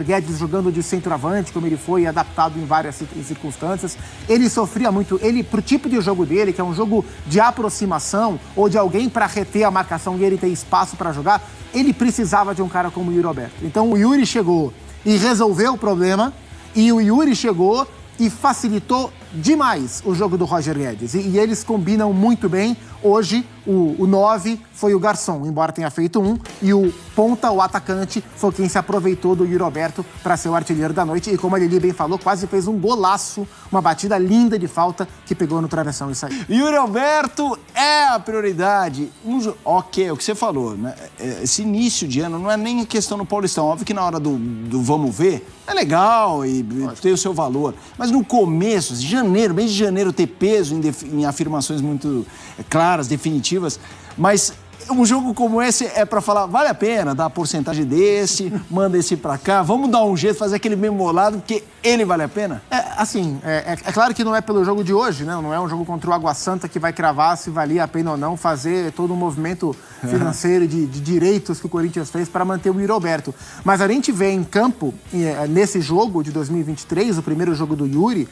Guedes jogando de centroavante, como ele foi adaptado em várias circunstâncias. Ele sofria muito, pro tipo de jogo dele, que é um jogo de aproximação ou de alguém para reter a marcação e ele ter espaço para jogar, ele precisava de um cara como o Yuri Alberto. Então o Yuri chegou e resolveu o problema, e o Yuri chegou e facilitou demais o jogo do Roger Guedes. E eles combinam muito bem. Hoje, o 9 foi o garçom, embora tenha feito um, e o ponta, o atacante, foi quem se aproveitou do Yuri Alberto para ser o artilheiro da noite. E como a Lili bem falou, quase fez um golaço, uma batida linda de falta que pegou no travessão e saiu. Yuri Alberto é a prioridade. Ok, é o que você falou, né? Esse início de ano não é nem questão no Paulistão. Óbvio que na hora do vamos ver, é legal e tem o seu valor. Mas no começo, janeiro, mês de janeiro, ter peso em afirmações muito claras, definitivas, mas um jogo como esse é para falar, vale a pena dar a porcentagem desse, manda esse para cá, vamos dar um jeito, fazer aquele memolado, porque ele vale a pena? É claro que não é pelo jogo de hoje, né? Não é um jogo contra o Água Santa que vai cravar se valia a pena ou não fazer todo um movimento financeiro de direitos que o Corinthians fez para manter o Yuri Alberto. Mas a gente vê em campo, nesse jogo de 2023, o primeiro jogo do Yuri,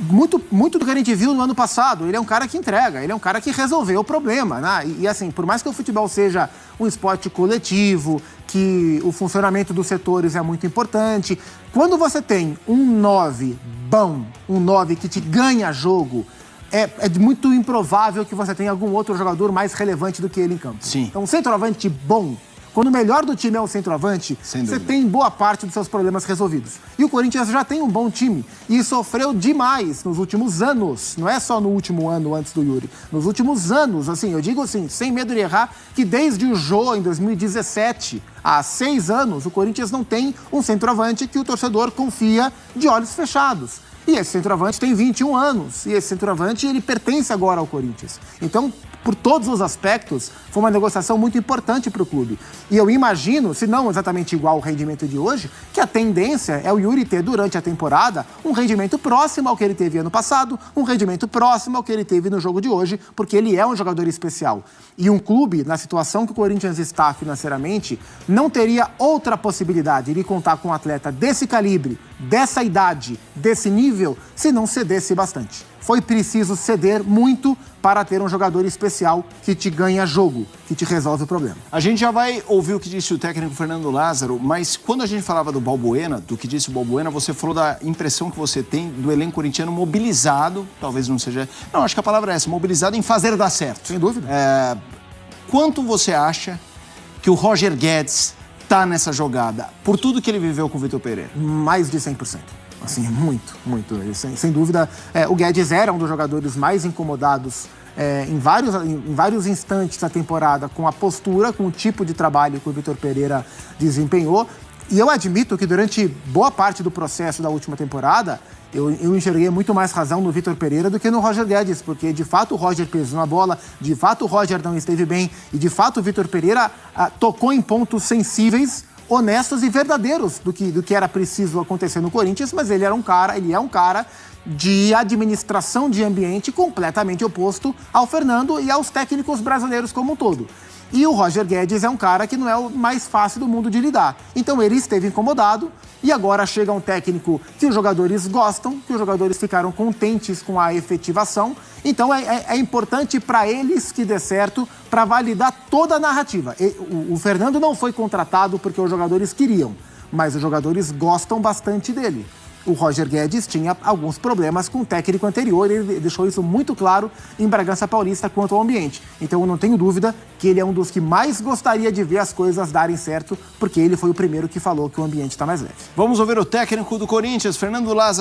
muito do que a gente viu no ano passado. Ele é um cara que entrega, ele é um cara que resolveu o problema, né? E assim, por mais que o futebol seja um esporte coletivo, que o funcionamento dos setores é muito importante, quando você tem um 9 bom, um 9 que te ganha jogo, é muito improvável que você tenha algum outro jogador mais relevante do que ele em campo. Sim. Então, um centroavante bom, quando o melhor do time é o centroavante, você tem boa parte dos seus problemas resolvidos. E o Corinthians já tem um bom time e sofreu demais nos últimos anos. Não é só no último ano antes do Yuri. Nos últimos anos, assim, eu digo assim, sem medo de errar, que desde o Jô, em 2017, há 6 anos, o Corinthians não tem um centroavante que o torcedor confia de olhos fechados. E esse centroavante tem 21 anos. E esse centroavante, ele pertence agora ao Corinthians. Então, por todos os aspectos, foi uma negociação muito importante para o clube. E eu imagino, se não exatamente igual ao rendimento de hoje, que a tendência é o Yuri ter, durante a temporada, um rendimento próximo ao que ele teve ano passado, um rendimento próximo ao que ele teve no jogo de hoje, porque ele é um jogador especial. E um clube, na situação que o Corinthians está financeiramente, não teria outra possibilidade de contar com um atleta desse calibre, dessa idade, desse nível, se não cedesse bastante. Foi preciso ceder muito para ter um jogador especial que te ganha jogo, que te resolve o problema. A gente já vai ouvir o que disse o técnico Fernando Lázaro, mas quando a gente falava do Balbuena, do que disse o Balbuena, você falou da impressão que você tem do elenco corintiano mobilizado, talvez não seja... Não, acho que a palavra é essa, mobilizado em fazer dar certo. Sem dúvida. Quanto você acha que o Roger Guedes está nessa jogada, por tudo que ele viveu com o Vitor Pereira? Mais de 100%. Assim, muito. Sem dúvida, o Guedes era um dos jogadores mais incomodados em vários instantes da temporada com a postura, com o tipo de trabalho que o Vitor Pereira desempenhou. E eu admito que durante boa parte do processo da última temporada, eu enxerguei muito mais razão no Vitor Pereira do que no Roger Guedes, porque de fato o Roger pesou na bola, de fato o Roger não esteve bem e de fato o Vitor Pereira tocou em pontos sensíveis, honestos e verdadeiros do que era preciso acontecer no Corinthians, mas ele é um cara de administração de ambiente completamente oposto ao Fernando e aos técnicos brasileiros como um todo. E o Roger Guedes é um cara que não é o mais fácil do mundo de lidar. Então ele esteve incomodado e agora chega um técnico que os jogadores gostam, que os jogadores ficaram contentes com a efetivação. Então é importante para eles que dê certo para validar toda a narrativa. O Fernando não foi contratado porque os jogadores queriam, mas os jogadores gostam bastante dele. O Roger Guedes tinha alguns problemas com o técnico anterior, ele deixou isso muito claro em Bragança Paulista quanto ao ambiente. Então eu não tenho dúvida que ele é um dos que mais gostaria de ver as coisas darem certo, porque ele foi o primeiro que falou que o ambiente está mais leve. Vamos ouvir o técnico do Corinthians, Fernando Lázaro.